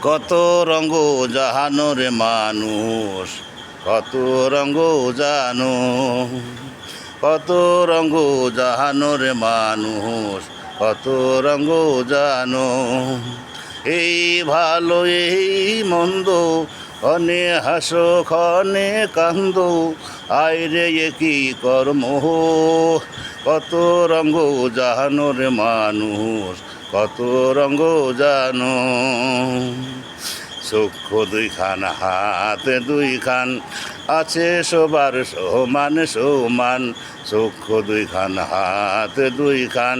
কত রঙ্গ জাহানো রে মানুষ, কত রঙ্গ জানো, কত রঙ্গ জাহানো রে মানুষ, কত রঙ্গ জানো। এই ভালো এই মন্দ, ক্ষণে হাসো ক্ষণে কান্দ, আইরে কি কর্ম, কত রঙ্গ জাহানো রে মানুষ, কত রঙ্গ জানো। চক্ষু দুইখান হাত দুইখান আছে সবার সমান সমান, চক্ষু দুইখান হাত দুইখান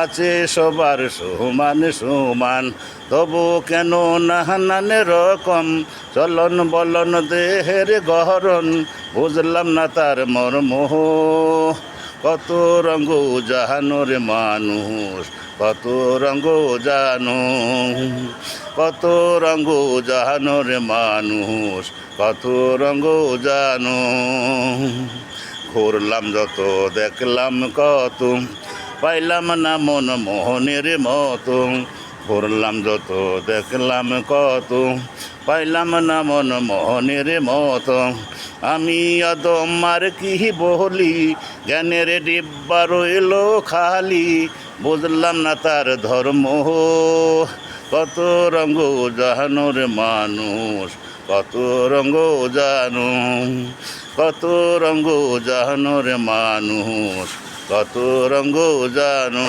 আছে সবার সমান সমান। তবু কেন নানান রকম চলন বলন দেহের গহরণ, বুঝলাম না তার মর্ম, কত রঙ্গ জাহানো রে মানুষ, কত রঙ্গ জানো, কত রঙ্গ জাহানো রে মানুষ, কত রঙ্গ জানো। ঘুরলাম যত দেখলাম কত, পাইলাম না মন মোহনের মতো, ঘুরলাম যত দেখলাম কত, পাইলাম না মন মোহনের মতো। আমি অদম আর কি বলি, জ্ঞানের ডিব্বা রইল খালি, বুঝলাম না তার ধর্ম, কত রঙ্গ জাহানো রে মানুষ, কত রঙ্গ জানো, কত রঙ্গ জাহানো রে মানুষ, কত রঙ্গ জানো।